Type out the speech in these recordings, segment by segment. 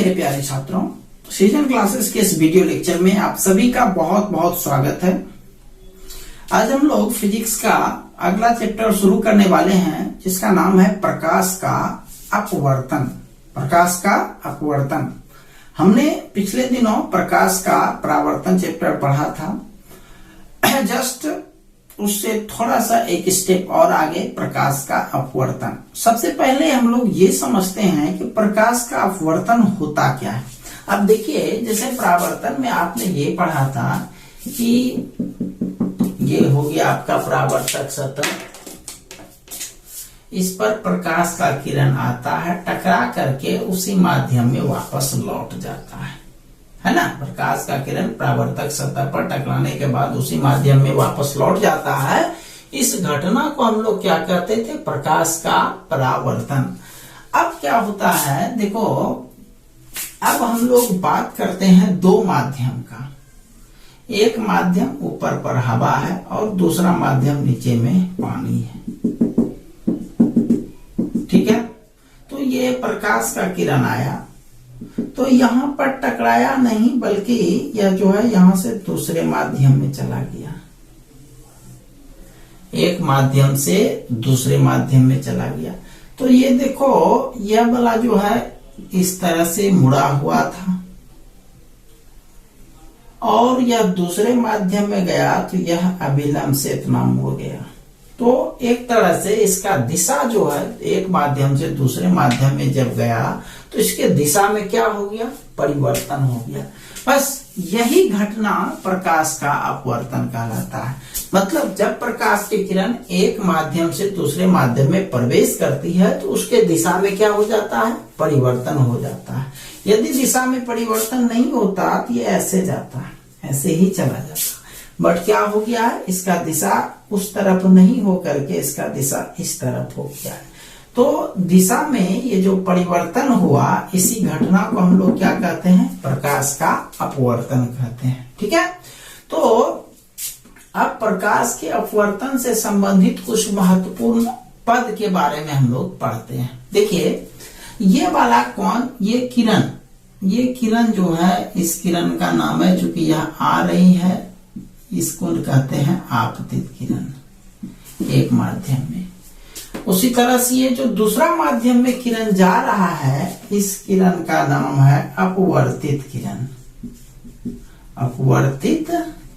मेरे प्यारे छात्रों, सीजन क्लासेस के इस वीडियो लेक्चर में आप सभी का बहुत बहुत स्वागत है। आज हम लोग फिजिक्स का अगला चैप्टर शुरू करने वाले हैं जिसका नाम है प्रकाश का अपवर्तन। प्रकाश का अपवर्तन। हमने पिछले दिनों प्रकाश का परावर्तन चैप्टर पढ़ा था। जस्ट उससे थोड़ा सा एक स्टेप और आगे प्रकाश का अपवर्तन। सबसे पहले हम लोग ये समझते हैं कि प्रकाश का अपवर्तन होता क्या है। अब देखिए, जैसे परावर्तन में आपने ये पढ़ा था कि ये हो गया आपका परावर्तक सतह, इस पर प्रकाश का किरण आता है, टकरा करके उसी माध्यम में वापस लौट जाता है ना। प्रकाश का किरण परावर्तक सतह पर टकराने के बाद उसी माध्यम में वापस लौट जाता है। इस घटना को हम लोग क्या कहते थे? प्रकाश का परावर्तन। अब क्या होता है, देखो, अब हम लोग बात करते हैं दो माध्यम का। एक माध्यम ऊपर पर हवा है और दूसरा माध्यम नीचे में पानी है। ठीक है, तो ये प्रकाश का किरण आया तो यहां पर टकराया नहीं, बल्कि यह जो है यहां से दूसरे माध्यम में चला गया। एक माध्यम से दूसरे माध्यम में चला गया। तो ये देखो, यह वाला जो है इस तरह से मुड़ा हुआ था और यह दूसरे माध्यम में गया तो यह अभिलंब से इतना मुड़ गया। तो एक तरह से इसका दिशा जो है एक माध्यम से दूसरे माध्यम में जब गया तो इसके दिशा में क्या हो गया? परिवर्तन हो गया। बस यही घटना प्रकाश का अपवर्तन कहलाता है। मतलब जब प्रकाश की किरण एक माध्यम से दूसरे माध्यम में प्रवेश करती है तो उसके दिशा में क्या हो जाता है? परिवर्तन हो जाता है। यदि दिशा में परिवर्तन नहीं होता तो ये ऐसे जाता है, ऐसे ही चला जाता। बट क्या हो गया है? इसका दिशा उस तरफ नहीं हो करके इसका दिशा इस तरफ हो गया है। तो दिशा में ये जो परिवर्तन हुआ, इसी घटना को हम लोग क्या कहते हैं? प्रकाश का अपवर्तन कहते हैं। ठीक है, तो अब प्रकाश के अपवर्तन से संबंधित कुछ महत्वपूर्ण पद के बारे में हम लोग पढ़ते हैं। देखिए, ये वाला कौन? ये किरण जो है, इस किरण का नाम है, चूंकि यह आ रही है, इसको कहते हैं आपतित किरण एक माध्यम में। उसी तरह से ये जो दूसरा माध्यम में किरण जा रहा है, इस किरण का नाम है अपवर्तित किरण। अपवर्तित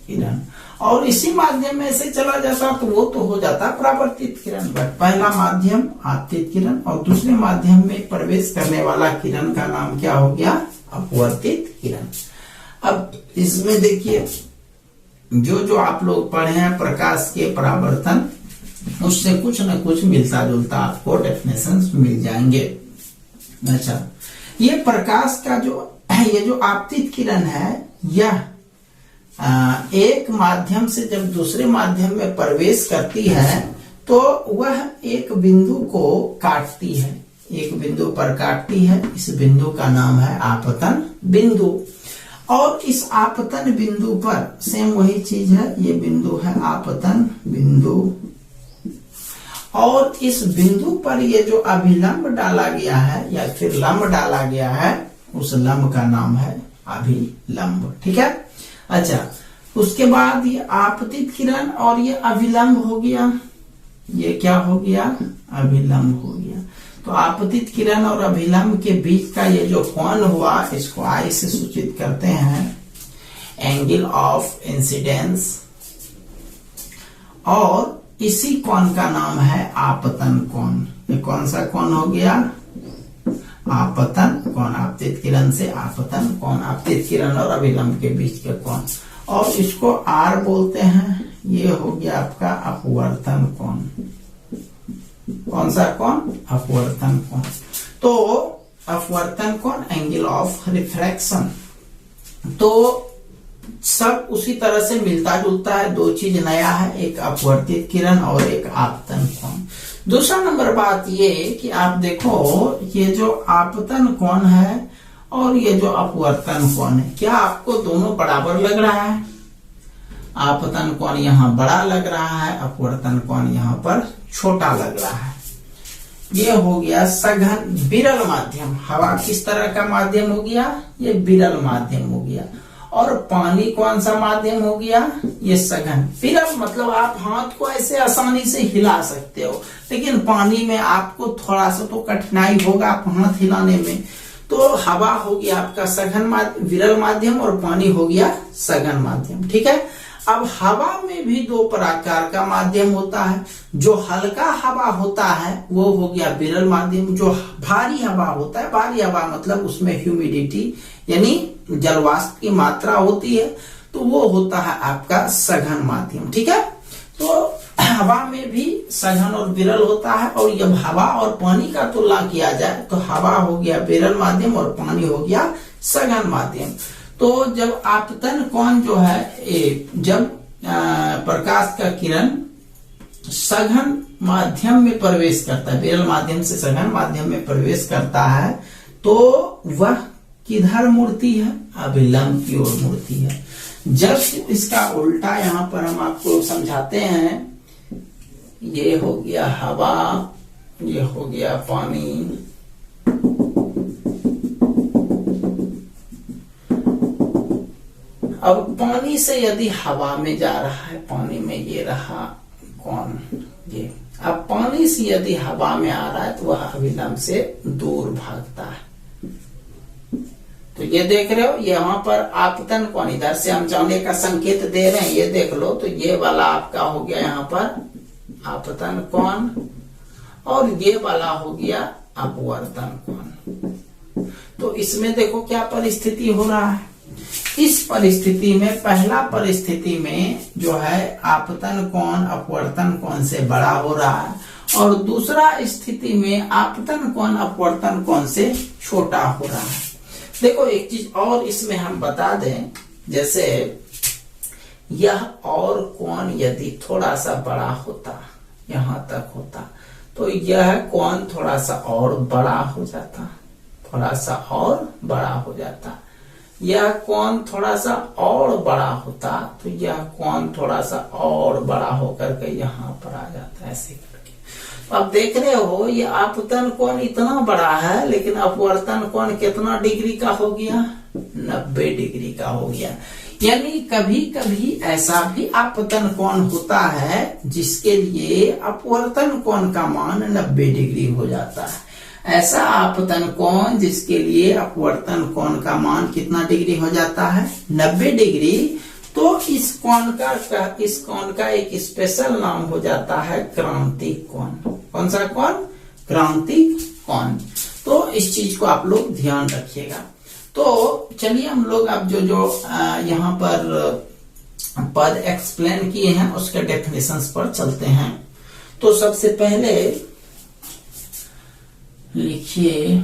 किरण। और इसी माध्यम में से चला जाता तो वो तो हो जाता परावर्तित किरण। बट पहला माध्यम आपतित किरण और दूसरे माध्यम में प्रवेश करने वाला किरण का नाम क्या हो गया? अपवर्तित किरण। अब इसमें देखिए, जो आप लोग पढ़े हैं प्रकाश के परावर्तन, उससे कुछ न कुछ मिलता जुलता आपको डेफिनेशन मिल जाएंगे। अच्छा, ये प्रकाश का ये जो आपतित किरण है, यह एक माध्यम से जब दूसरे माध्यम में प्रवेश करती है तो वह एक बिंदु को काटती है, एक बिंदु पर काटती है। इस बिंदु का नाम है आपतन बिंदु। और इस आपतन बिंदु पर सेम वही चीज है, ये बिंदु है आपतन बिंदु। और इस बिंदु पर ये जो अभिलंब डाला गया है या फिर लंब डाला गया है, उस लंब का नाम है अभिलंब। ठीक है, अच्छा, उसके बाद ये आपतित किरण और ये अभिलंब हो गया। ये क्या हो गया? अभिलंब हो गया। तो आपतित किरण और अभिलंब के बीच का ये जो कोण हुआ, इसको आई से सूचित करते हैं एंगल ऑफ इंसिडेंस। और इसी कोण का नाम है आपतन कोण। ये कौन सा कोण हो गया? आपतन कोण। आपतित किरण से आपतन कोण, आपतित किरण और अभिलंब के बीच के कोण। और इसको आर बोलते हैं। ये हो गया आपका अपवर्तन कोण। कौन सा कोण? अपवर्तन कोण। तो अपवर्तन कोण, एंगल ऑफ रिफ्रैक्शन। तो सब उसी तरह से मिलता जुलता है। दो चीज नया है, एक अपवर्तित किरण और एक आपतन कोण। दूसरा नंबर बात ये कि आप देखो, ये जो आपतन कोण है और ये जो अपवर्तन कोण है, क्या आपको दोनों बराबर लग रहा है? आपतन कोण यहाँ बड़ा लग रहा है, अपवर्तन कोण यहाँ पर छोटा लग रहा है। ये हो गया सघन विरल माध्यम। हवा किस तरह का माध्यम हो गया? ये विरल माध्यम हो गया। और पानी कौन सा माध्यम हो गया? ये सघन। विरल मतलब आप हाथ को ऐसे आसानी से हिला सकते हो, लेकिन पानी में आपको थोड़ा सा तो कठिनाई होगा हाथ हिलाने में। तो हवा हो गया आपका सघन विरल माध्यम और पानी हो गया सघन माध्यम। ठीक है। अब हवा में भी दो प्रकार का माध्यम होता है। जो हल्का हवा होता है वो हो गया विरल माध्यम। जो भारी हवा होता है, भारी हवा मतलब उसमें ह्यूमिडिटी यानी जलवाष्प की मात्रा होती है, तो वो होता है आपका सघन माध्यम। ठीक है। तो हवा में भी सघन और विरल होता है। और जब हवा और पानी का तुलना किया जाए तो हवा हो गया विरल माध्यम और पानी हो गया सघन माध्यम। तो जब आपतन कोण जो है, जब प्रकाश का किरण सघन माध्यम में प्रवेश करता है, विरल माध्यम से सघन माध्यम में प्रवेश करता है, तो वह किधर मुड़ती है? अभिलंब की ओर मुड़ती है। जब इसका उल्टा यहाँ पर हम आपको समझाते हैं, ये हो गया हवा, ये हो गया पानी, अब पानी से यदि हवा में जा रहा है, पानी में ये रहा कौन, ये अब पानी से यदि हवा में आ रहा है तो वह अभिलंब से दूर भागता है। तो ये देख रहे हो, यहाँ पर आपतन कोण, इधर से हम जाने का संकेत दे रहे हैं, ये देख लो। तो ये वाला आपका हो गया यहाँ पर आपतन कोण, और ये वाला हो गया अपवर्तन कोण। तो इसमें देखो क्या परिस्थिति हो रहा है। इस परिस्थिति में, पहला परिस्थिति में जो है आपतन कोण अपवर्तन कोण से बड़ा हो रहा है, और दूसरा स्थिति में आपतन कोण अपवर्तन कोण से छोटा हो रहा है। देखो एक चीज और इसमें हम बता दें, जैसे यह और कोण यदि थोड़ा सा बड़ा होता, यहां तक होता, तो यह कोण थोड़ा सा और बड़ा हो जाता, थोड़ा सा और बड़ा हो जाता। यह कोण थोड़ा सा और बड़ा होता तो यह कोण थोड़ा सा और बड़ा होकर के यहाँ पर आ जाता, ऐसे करके। तो आप देख रहे हो ये आपतन कोण इतना बड़ा है, लेकिन अपवर्तन कोण कितना डिग्री का हो गया? 90 डिग्री का हो गया। यानी कभी कभी ऐसा भी आपतन कोण होता है जिसके लिए अपवर्तन कोण का मान 90 डिग्री हो जाता है। ऐसा आपतन कोण जिसके लिए अपवर्तन कोण का मान कितना डिग्री हो जाता है? 90 डिग्री। तो इस कोण का एक स्पेशल नाम हो जाता है क्रांतिक कोण। कौन सा कोण? क्रांतिक कोण। तो इस चीज को आप लोग ध्यान रखिएगा। तो चलिए हम लोग अब जो यहाँ पर पद एक्सप्लेन किए हैं उसके डेफिनेशंस पर चलते हैं। तो सबसे पहले लिखिए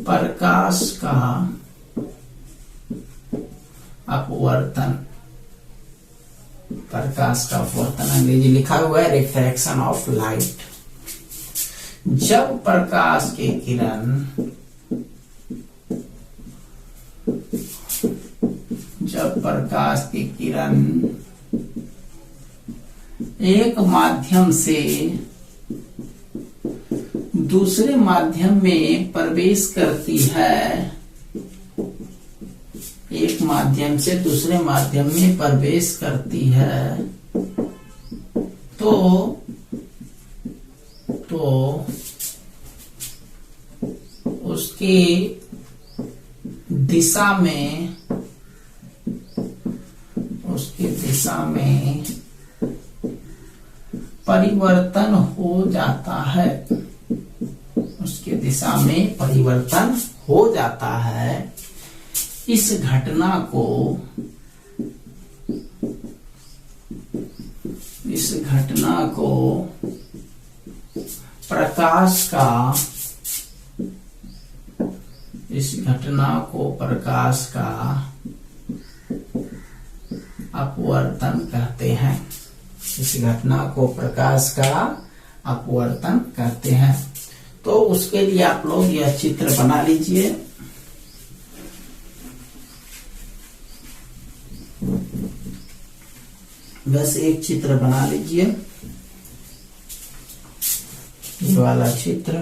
प्रकाश का अपवर्तन। प्रकाश का अपवर्तन अंग्रेजी लिखा हुआ है रिफ्रैक्शन ऑफ लाइट। जब प्रकाश के किरण एक माध्यम से दूसरे माध्यम में प्रवेश करती है, एक माध्यम से दूसरे माध्यम में प्रवेश करती है, तो उसकी दिशा में परिवर्तन हो जाता है। उसकी दिशा में परिवर्तन हो जाता है। इस घटना को प्रकाश का अपवर्तन कहते हैं। इस घटना को प्रकाश का अपवर्तन कहते हैं। तो उसके लिए आप लोग यह चित्र बना लीजिए। बस एक चित्र बना लीजिए। ये वाला चित्र,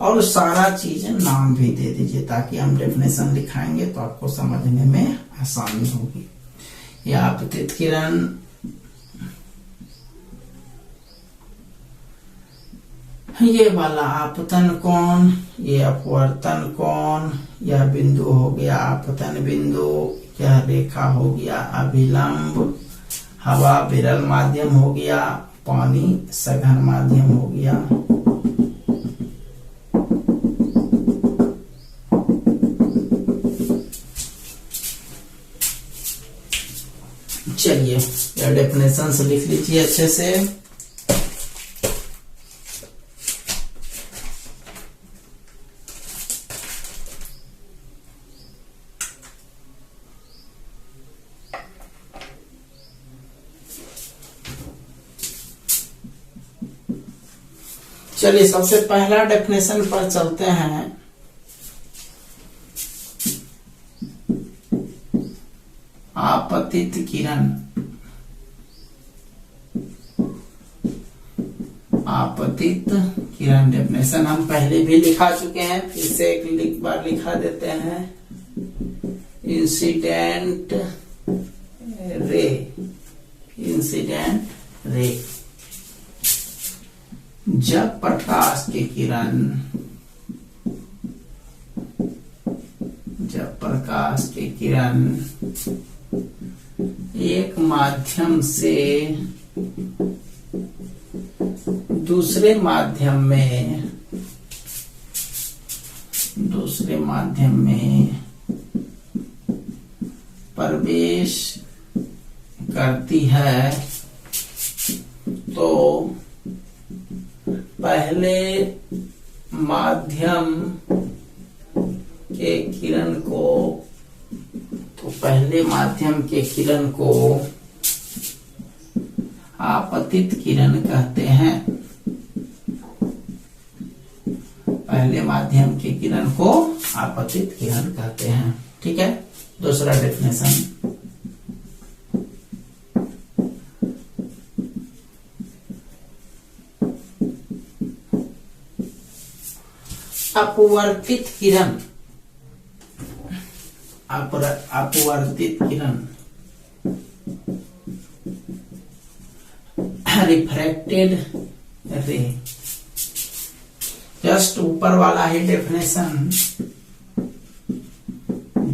और सारा चीज नाम भी दे दीजिए ताकि हम डेफिनेशन लिखाएंगे तो आपको समझने में आसानी होगी। ये आपतित किरण, ये वाला आपतन कोण, ये अपवर्तन कोण, यह बिंदु हो गया आपतन बिंदु, यह रेखा हो गया अभिलंब, हवा विरल माध्यम हो गया, पानी सघन माध्यम हो गया। चलिए यह डेफिनेशन से लिख लीजिए अच्छे से। चलिए सबसे पहला डेफिनेशन पर चलते हैं। आपतित किरण, आपतित किरण डेफिनेशन हम पहले भी लिखा चुके हैं, फिर से एक बार लिखा देते हैं। इंसिडेंट रे, इंसिडेंट रे, जब प्रकाश की किरण, जब प्रकाश की किरण एक माध्यम से दूसरे माध्यम में, दूसरे माध्यम में प्रवेश करती है तो पहले माध्यम के किरण को, तो पहले माध्यम के किरण को आपतित किरण कहते हैं। पहले माध्यम के किरण को आपतित किरण कहते हैं। ठीक है, दूसरा डेफिनेशन। अपवर्तित किरण, अपवर्तित किरण, रिफ्रैक्टेड रे, जस्ट ऊपर वाला ही डेफिनेशन।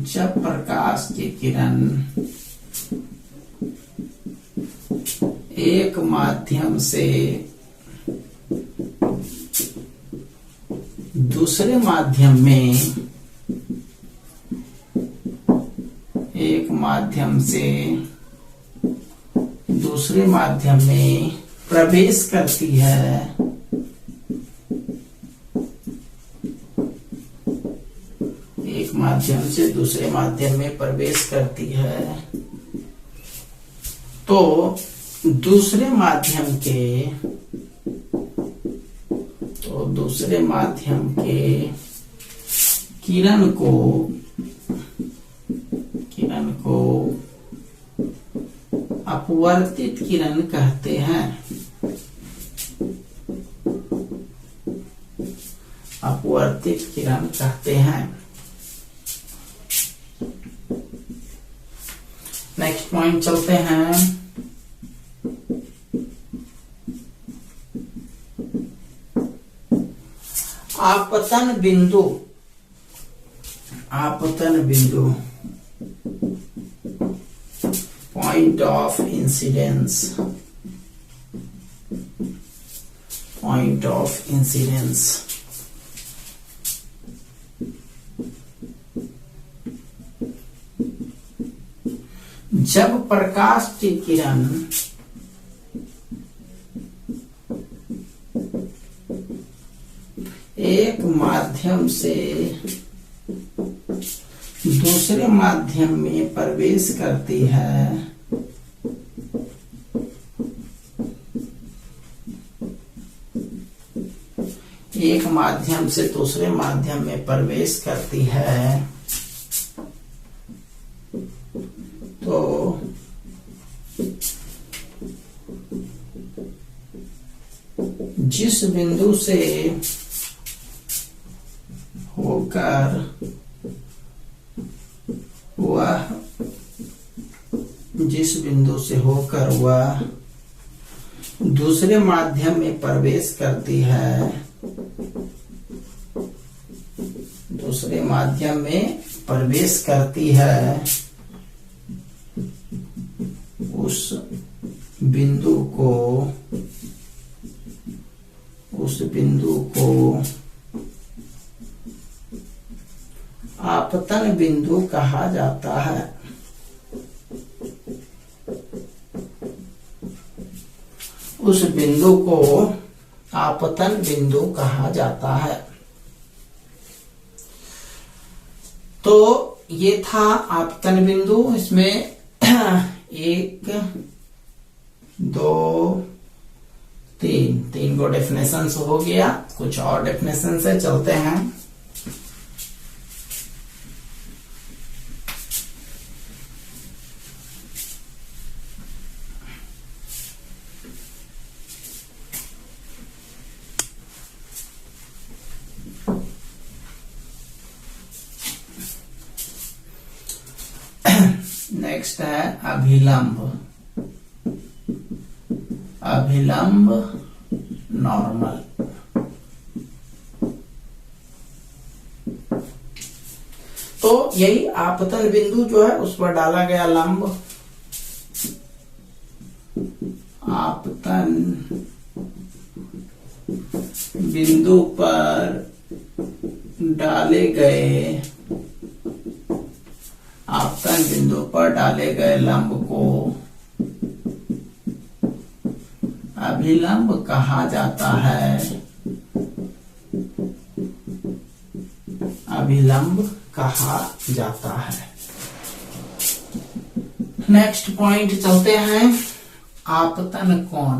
जब प्रकाश की किरण एक माध्यम से दूसरे माध्यम में, एक माध्यम से दूसरे माध्यम में प्रवेश करती है, एक माध्यम से दूसरे माध्यम में प्रवेश करती है तो दूसरे माध्यम के, तो दूसरे माध्यम के किरण को, किरण को अपवर्तित किरण कहते हैं। अपवर्तित किरण कहते हैं। नेक्स्ट पॉइंट चलते हैं। आपतन बिंदु, आपतन बिंदु, point of incidence, point of incidence. जब प्रकाश की किरण एक माध्यम से दूसरे माध्यम में प्रवेश करती है एक माध्यम से दूसरे माध्यम में प्रवेश करती है तो जिस बिंदु से होकर वह दूसरे माध्यम में प्रवेश करती है, उस बिंदु को आपतन बिंदु कहा जाता है। उस बिंदु को आपतन बिंदु कहा जाता है। तो ये था आपतन बिंदु। इसमें 1 2 3 को डेफिनेशन हो गया। कुछ और डेफिनेशन से चलते हैं। नेक्स्ट है अभिलंब नॉर्मल। तो यही आपतन बिंदु जो है उस पर डाला गया लंब, आपतन बिंदु पर डाले गए लंब को अभिलंब कहा जाता है। नेक्स्ट पॉइंट चलते हैं। आपतन कोण।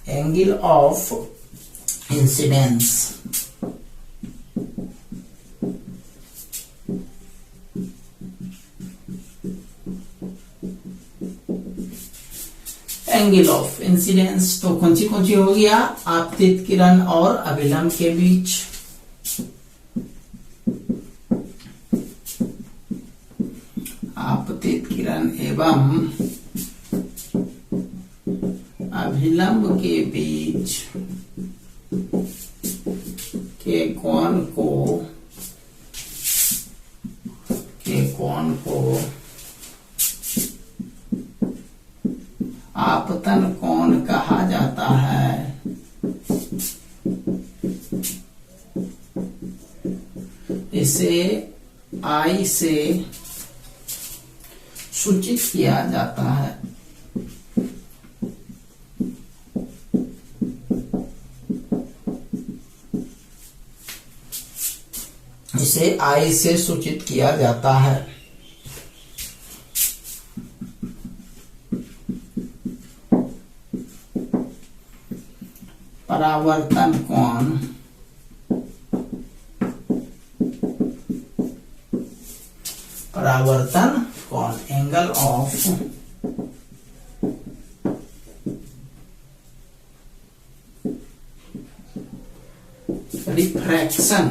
Angle of incidence. Angle of incidence तो कौन सी हो गया? आपतित किरण और अभिलंब के बीच। आपतित किरण एवं अभिलंब के बीच के कोण को आपतन कोण कहा जाता है। इसे I से सूचित किया जाता है। इसे I से सूचित किया जाता है। परावर्तन कोण angle of refraction.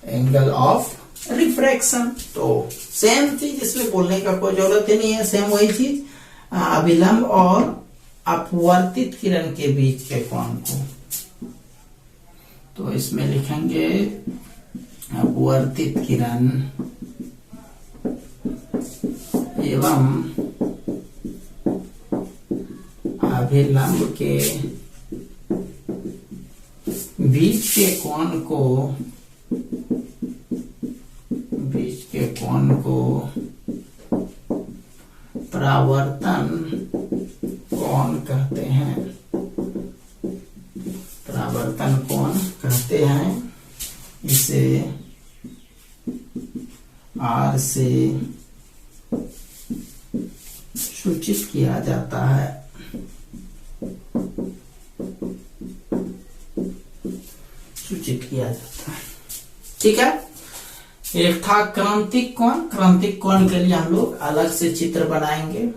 Angle of refraction तो सेम चीज, इसमें बोलने का कोई जरूरत ही नहीं है। सेम वही चीज अभिलंब और अपवर्तित किरण के बीच के कोण को। तो इसमें लिखेंगे अपवर्तित किरण एवं अभिलंब के बीच के कोण को परावर्तन कोण कहते हैं। परावर्तन कोण कहते हैं। इसे R से सूचित किया जाता है। सूचित किया जाता है। ठीक है, एक था क्रांतिक कोण। क्रांतिक कोण के लिए हम लोग अलग से चित्र बनाएंगे।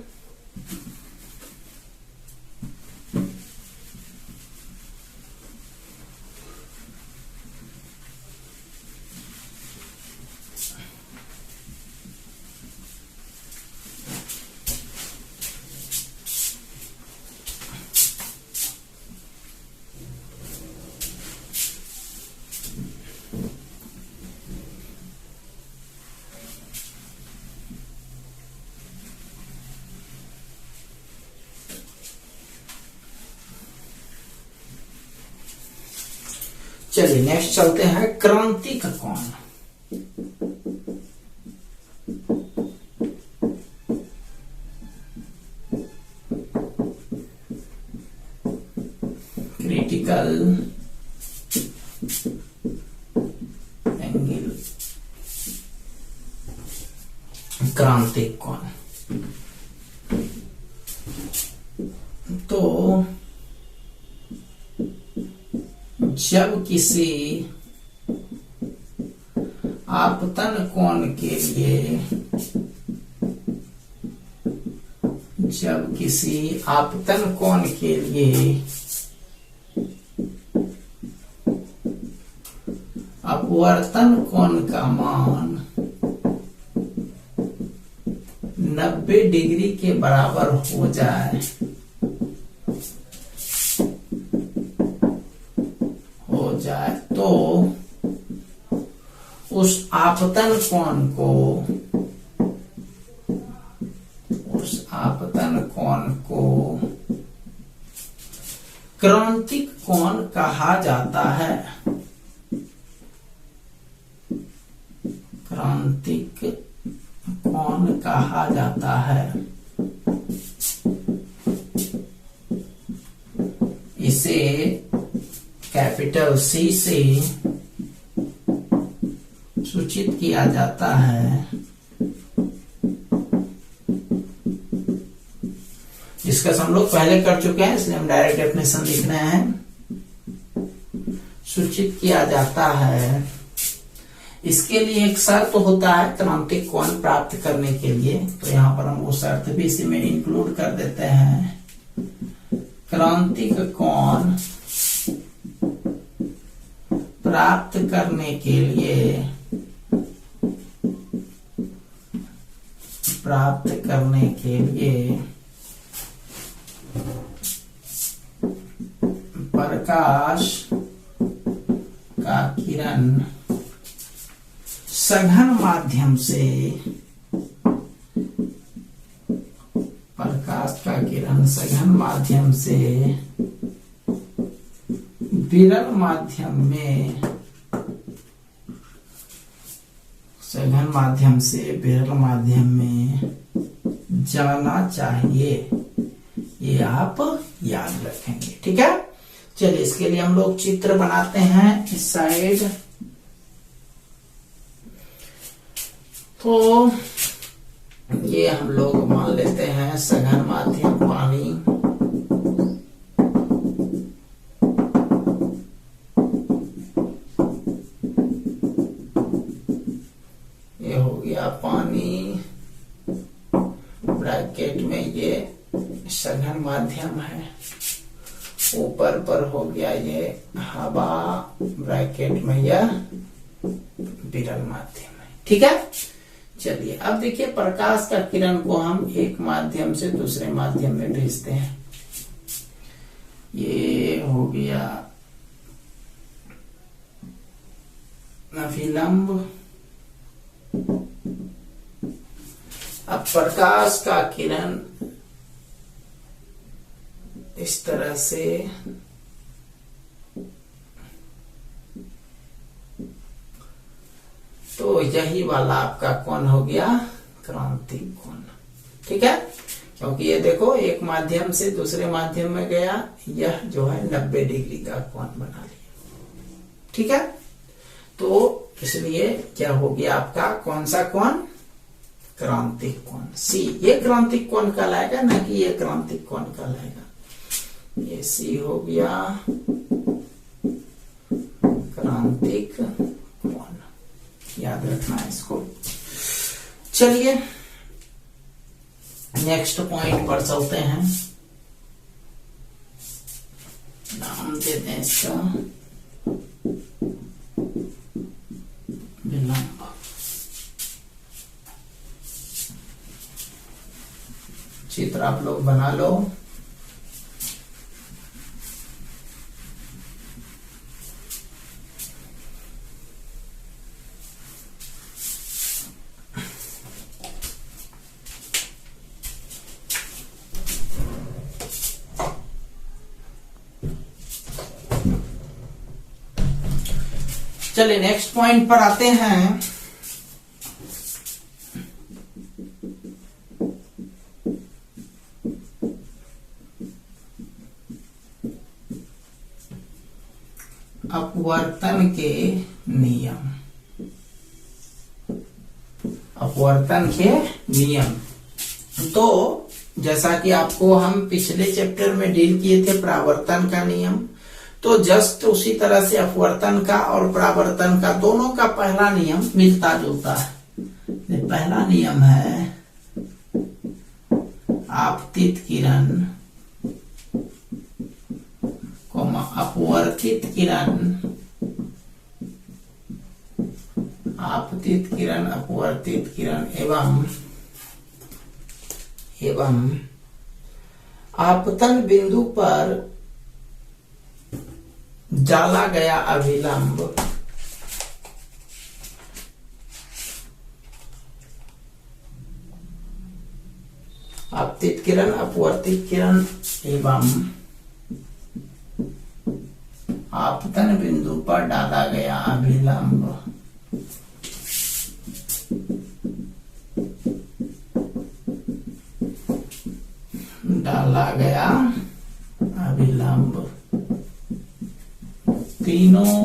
चलिए नेक्स्ट चलते हैं क्रांतिक कोण। क्रिटिकल एंगल क्रांतिक कोण। तो जब किसी आपतन कोण के लिए अपवर्तन कोण का मान 90 डिग्री के बराबर हो जाए तो उस आपतन कोण को क्रांतिक कोण कहा जाता है। क्रांतिक कोण कहा जाता है। इसे कैपिटल C से सूचित किया जाता है, डिस्कस हम लोग पहले कर चुके हैं, इसलिए हम डायरेक्ट डेफिनेशन लिख रहे हैं। सूचित किया जाता है। इसके लिए एक शर्त होता है क्रांतिक कोण प्राप्त करने के लिए, तो यहां पर हम वो शर्त भी इसी में इंक्लूड कर देते हैं। क्रांतिक कोण प्राप्त करने के लिए प्रकाश का किरण सघन माध्यम से विरल माध्यम में जाना चाहिए। ये आप याद रखेंगे। ठीक है, चलिए इसके लिए हम लोग चित्र बनाते हैं इस साइड। तो ये हम लोग मान लेते हैं सघन माध्यम पानी। ये हो गया पानी, ब्रैकेट में ये सघन माध्यम है। ऊपर पर हो गया ये हवा, ब्रैकेट में यह विरल माध्यम है। ठीक है, चलिए अब देखिए प्रकाश का किरण को हम एक माध्यम से दूसरे माध्यम में भेजते हैं। ये हो गया अभिलंब। अब प्रकाश का किरण इस तरह से तो यही वाला आपका कोण हो गया क्रांतिक कोण। ठीक है, क्योंकि ये देखो एक माध्यम से दूसरे माध्यम में गया, यह जो है 90 डिग्री का कोण बना लिया। ठीक है, तो इसलिए क्या हो गया आपका कौन सा कोण? क्रांतिक कोण सी। ये क्रांतिक कोण कहलाएगा, ना कि ये क्रांतिक कोण कहलाएगा। ये सी हो गया क्रांतिक कोण, याद रखना है इसको। चलिए नेक्स्ट पॉइंट पर चलते हैं। नाम देते हैं इसका विलंब। चित्र आप लोग बना लो। चलिए नेक्स्ट पॉइंट पर आते हैं। अपवर्तन के नियम। अपवर्तन के नियम तो जैसा कि आपको हम पिछले चैप्टर में डील किए थे परावर्तन का नियम, तो जस्ट उसी तरह से अपवर्तन का और परावर्तन का दोनों का पहला नियम मिलता जुलता है। पहला नियम है आपतित किरण अपवर्तित किरण, आपतित किरण अपवर्तित किरण एवं आपतन बिंदु पर डाला गया अभिलंब आपतित किरण अपवर्तित किरण एवं आपतन बिंदु पर डाला गया अभिलंब तीनों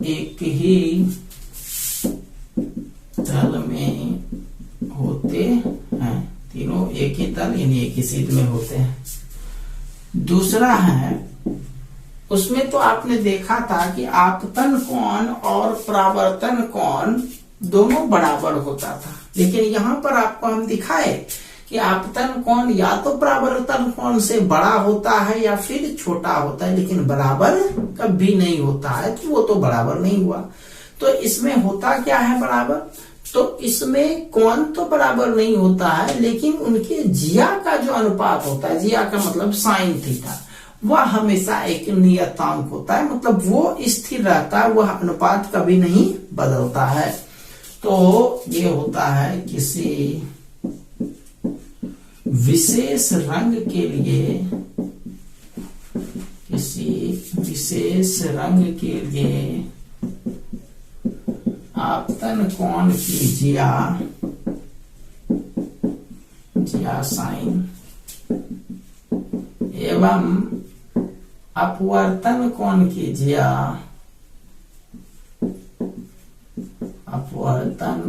एक ही तल में होते हैं। तीनों एक ही तल यानी एक ही सीध में होते हैं। दूसरा है, उसमें तो आपने देखा था कि आपतन कोण और परावर्तन कोण दोनों बराबर होता था, लेकिन यहाँ पर आपको हम दिखाए कि आपतन कोण या तो परावर्तन कोण से बड़ा होता है या फिर छोटा होता है, लेकिन बराबर कभी नहीं होता है, तो वो तो बराबर नहीं हुआ। तो इसमें होता क्या है बराबर, तो इसमें कोण तो बराबर नहीं होता है, लेकिन उनके जिया का जो अनुपात होता है, जिया का मतलब साइन थीटा, वह हमेशा एक नियतांक होता है, मतलब वो स्थिर रहता है, वह अनुपात कभी नहीं बदलता है। तो ये होता है किसी विशेष रंग के लिए, किसी विशेष रंग के लिए आपतन कोण की जिया साइन एवं अपवर्तन कोण की जिया अपवर्तन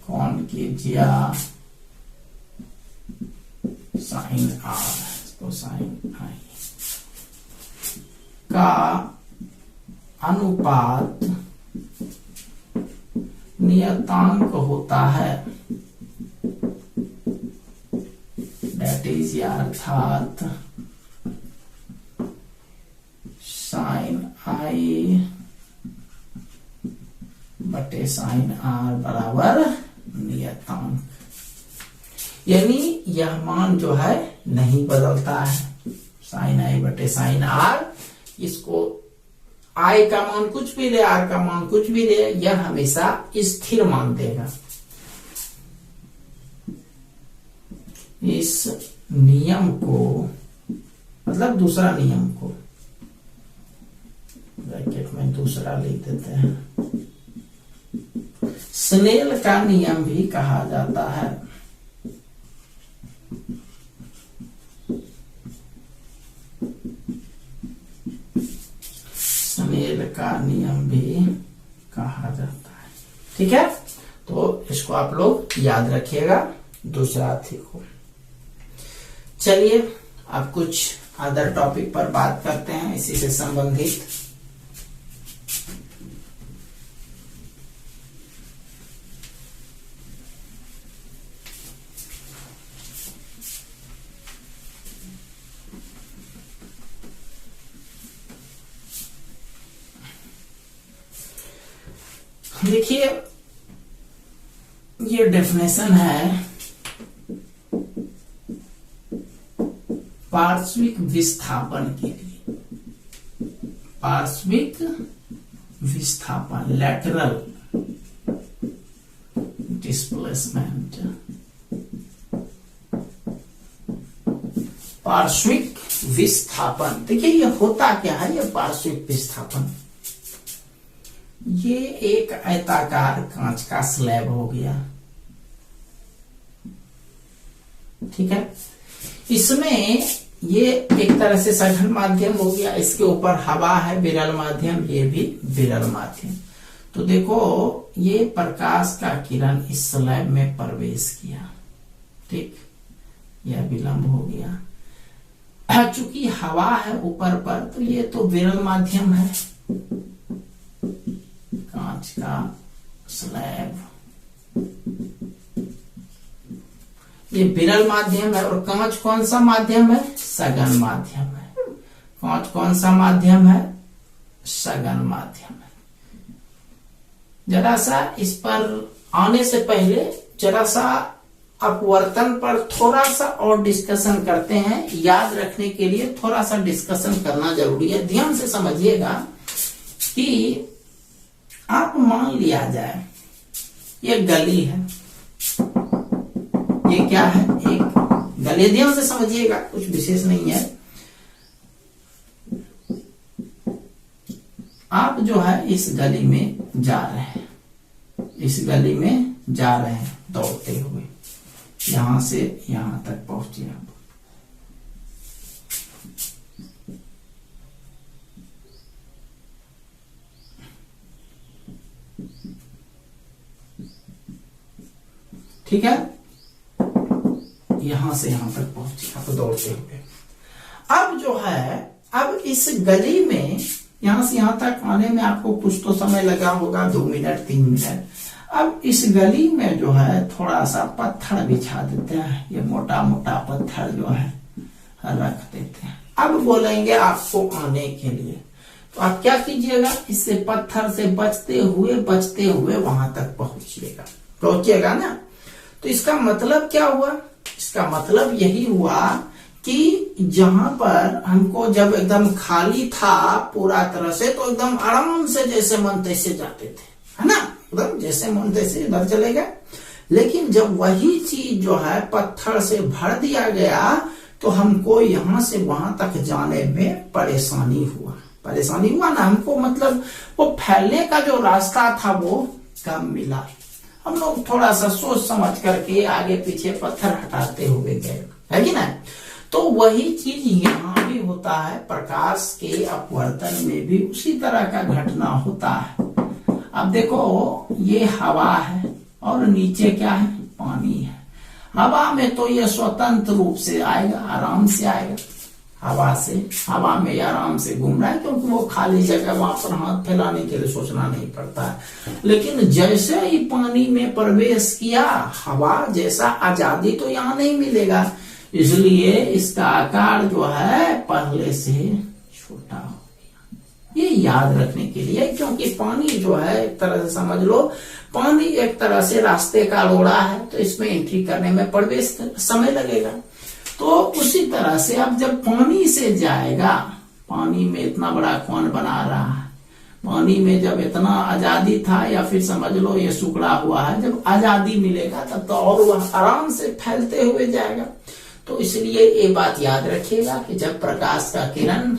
कोण की जिया साइन आर, तो साइन आई का अनुपात नियतांक होता है, दैट इज अर्थात साइन आई बटे साइन आर बराबर नियतांक, यानी यह मान जो है नहीं बदलता है। साइन आई बटे साइन आर, इसको आई का मान कुछ भी दे, आर का मान कुछ भी दे, यह हमेशा स्थिर मान देगा। इस नियम को, मतलब दूसरा नियम को ब्रैकेट में दूसरा लिख देते हैं, स्नेल का नियम भी कहा जाता है। स्नेल का नियम भी कहा जाता है। ठीक है, तो इसको आप लोग याद रखिएगा, दूसरा थी को। चलिए अब कुछ अदर टॉपिक पर बात करते हैं। इसी से संबंधित। देखिए ये डेफिनेशन है पार्श्विक विस्थापन के लिए। पार्श्विक विस्थापन, लैटरल डिस्प्लेसमेंट, पार्श्विक विस्थापन। देखिए ये होता क्या है, ये पार्श्विक विस्थापन, ये एक आयताकार कांच का स्लैब हो गया, ठीक है। इसमें ये एक तरह से सघन माध्यम हो गया, इसके ऊपर हवा है, विरल माध्यम, ये भी विरल माध्यम। तो देखो ये प्रकाश का किरण इस स्लैब में प्रवेश किया, ठीक, यह विलंब हो गया। चूंकि हवा है ऊपर पर, तो ये तो विरल माध्यम है, कांच का स्लैब, ये विरल माध्यम है। और कांच कौन सा माध्यम है? सघन माध्यम है। कांच कौन सा माध्यम है? सघन माध्यम है। जरा सा इस पर आने से पहले जरा सा अपवर्तन पर थोड़ा सा और डिस्कशन करते हैं। याद रखने के लिए थोड़ा सा डिस्कशन करना जरूरी है। ध्यान से समझिएगा कि आप मान लिया जाए ये गली है, ये क्या है? एक गली। ध्यान से समझिएगा, कुछ विशेष नहीं है। आप जो है इस गली में जा रहे हैं, इस गली में जा रहे हैं दौड़ते हुए, यहां से यहां तक पहुंचे आप। ठीक है, यहां से यहां तक पहुंचे आप दौड़ते हुए। अब जो है, अब इस गली में यहां से यहां तक आने में आपको कुछ तो समय लगा होगा, 2 मिनट 3 मिनट। अब इस गली में जो है थोड़ा सा पत्थर बिछा देते हैं, ये मोटा मोटा पत्थर जो है रख देते हैं। अब बोलेंगे आपको आने के लिए, तो आप क्या कीजिएगा, इससे पत्थर से बचते हुए वहां तक पहुंचिएगा ना। तो इसका मतलब क्या हुआ? इसका मतलब यही हुआ कि जहां पर हमको जब एकदम खाली था पूरा तरह से, तो एकदम आराम से जैसे मन तैसे जाते थे, है ना, एकदम जैसे मन तैसे इधर चले गए। लेकिन जब वही चीज जो है पत्थर से भर दिया गया, तो हमको यहां से वहां तक जाने में परेशानी हुआ ना हमको। मतलब वो फैलने का जो रास्ता था वो कम मिला। हम लोग थोड़ा सा सोच समझ करके आगे पीछे पत्थर हटाते हुए गए, है कि ना। तो वही चीज यहाँ भी होता है, प्रकाश के अपवर्तन में भी उसी तरह का घटना होता है। अब देखो ये हवा है और नीचे क्या है? पानी है। हवा में तो ये स्वतंत्र रूप से आएगा, आराम से आएगा, हवा में आराम से घूम रहा है, क्योंकि वो खाली जगह, वहां पर हाथ फैलाने के लिए सोचना नहीं पड़ता है। लेकिन जैसे ही पानी में प्रवेश किया, हवा जैसा आजादी तो यहाँ नहीं मिलेगा, इसलिए इसका आकार जो है पहले से छोटा हो गया। ये याद रखने के लिए, क्योंकि पानी जो है एक तरह से समझ लो, पानी एक तरह से रास्ते का रोड़ा है, तो इसमें एंट्री करने में प्रवेश समय लगेगा। तो उसी तरह से अब जब पानी से जाएगा, पानी में इतना बड़ा कौन बना रहा है, पानी में जब इतना आजादी था, या फिर समझ लो ये सुखड़ा हुआ है, जब आजादी मिलेगा तब तो और वह आराम से फैलते हुए जाएगा। तो इसलिए ये बात याद रखिएगा कि जब प्रकाश का किरण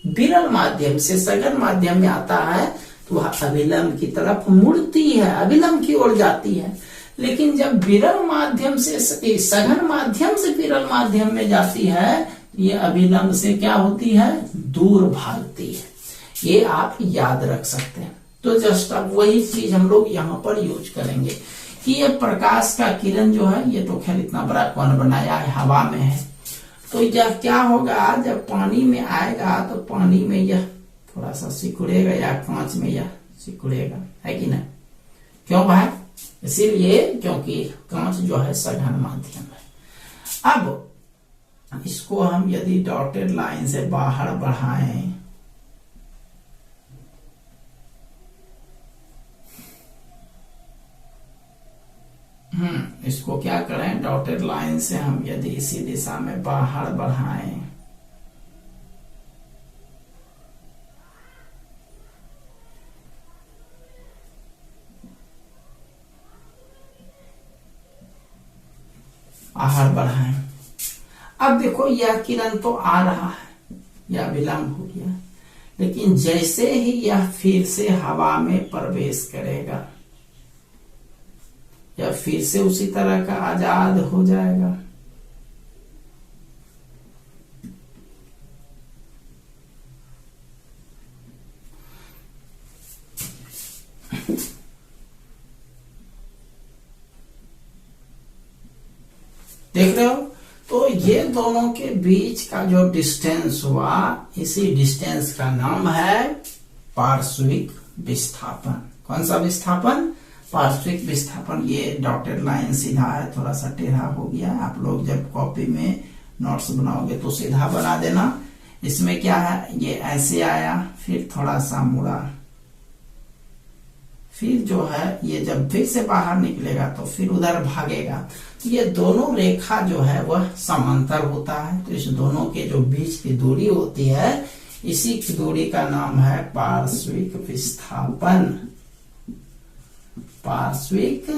विरल माध्यम से सघन माध्यम में आता है, तो वह अभिलंब की तरफ मुड़ती है, अभिलंब की ओर जाती है। लेकिन जब विरल माध्यम से सघन माध्यम से विरल माध्यम में जाती है, ये अभिलंब से क्या होती है? दूर भागती है। ये आप याद रख सकते हैं। तो जस्ट अब वही चीज हम लोग यहाँ पर यूज करेंगे कि ये प्रकाश का किरण जो है, ये तो खैर इतना बड़ा कौन बनाया है, हवा में है। तो यह क्या होगा, जब पानी में आएगा तो पानी में यह थोड़ा सा सिकुड़ेगा या कांच में यह सिकुड़ेगा, है कि नहीं? क्यों भाई? इसीलिए क्योंकि कांच जो है सघन माध्यम है। अब इसको हम यदि डॉटेड लाइन से बाहर बढ़ाएं, इसको क्या करें, डॉटेड लाइन से हम यदि इसी दिशा में बाहर बढ़ाएं, बाहर बढ़ाएं। अब देखो यह किरण तो आ रहा है, यह विलंब हो गया, लेकिन जैसे ही यह फिर से हवा में प्रवेश करेगा, या फिर से उसी तरह का आजाद हो जाएगा। देख रहे हो? तो ये दोनों के बीच का जो डिस्टेंस हुआ, इसी डिस्टेंस का नाम है पार्श्विक विस्थापन। कौन सा विस्थापन? पार्श्विक विस्थापन। ये डॉटेड लाइन सीधा है, थोड़ा सा टेढ़ा हो गया। आप लोग जब कॉपी में नोट्स बनाओगे तो सीधा बना देना। इसमें क्या है, ये ऐसे आया, फिर थोड़ा सा मुड़ा, फिर जो है ये जब फिर से बाहर निकलेगा तो फिर उधर भागेगा। तो ये दोनों रेखा जो है वह समांतर होता है। तो इस दोनों के जो बीच की दूरी होती है, इसी की दूरी का नाम है पार्श्विक विस्थापन। पार्श्विक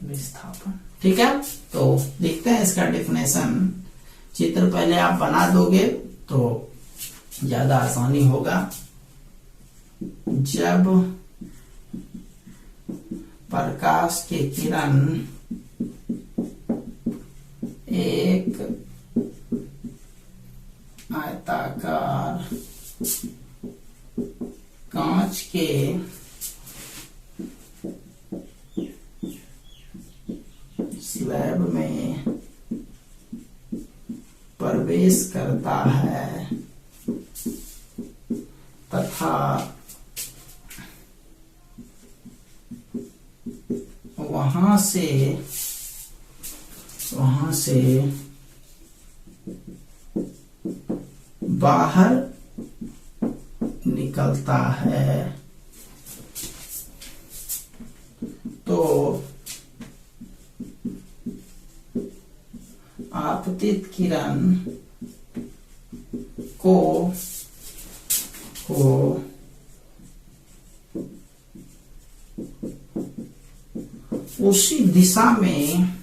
विस्थापन, ठीक है। तो देखते हैं इसका डेफिनेशन। चित्र पहले आप बना दोगे तो ज्यादा आसानी होगा। जब प्रकाश की किरण एक आयताकार कांच के स्लैब में प्रवेश करता है तथा वहां से बाहर निकलता है, तो आपतित किरण को उसी दिशा में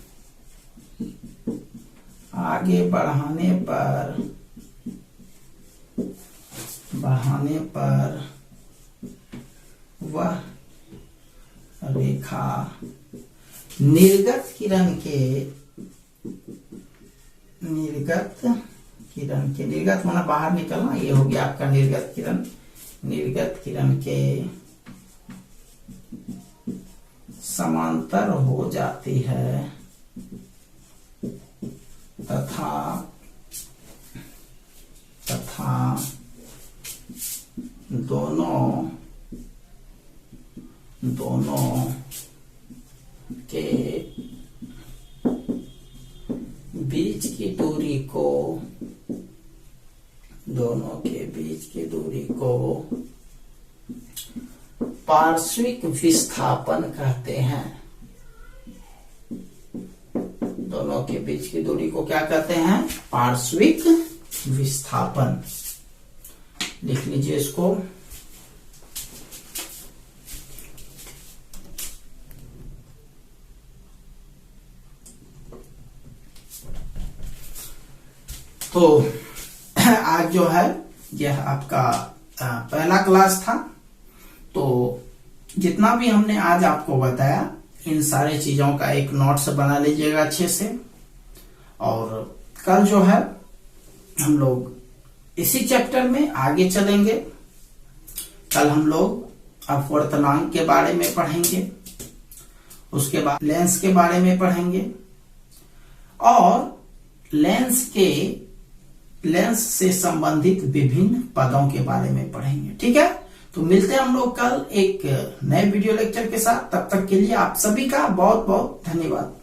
आगे बढ़ाने पर वह रेखा निर्गत किरण माना बाहर निकलना, ये हो गया आपका निर्गत किरण के समांतर हो जाती है तथा दोनों के बीच की दूरी को पार्श्विक विस्थापन कहते हैं। दोनों के बीच की दूरी को क्या कहते हैं? पार्श्विक विस्थापन। लिख लीजिए इसको। तो आज जो है यह आपका पहला क्लास था। तो जितना भी हमने आज आपको बताया, इन सारे चीजों का एक नोट्स बना लीजिएगा अच्छे से। और कल जो है हम लोग इसी चैप्टर में आगे चलेंगे। कल हम लोग अपवर्तनांक के बारे में पढ़ेंगे, उसके बाद लेंस के बारे में पढ़ेंगे और लेंस के लेंस से संबंधित विभिन्न पदों के बारे में पढ़ेंगे। ठीक है, तो मिलते हैं हम लोग कल एक नए वीडियो लेक्चर के साथ। तब तक के लिए आप सभी का बहुत बहुत धन्यवाद।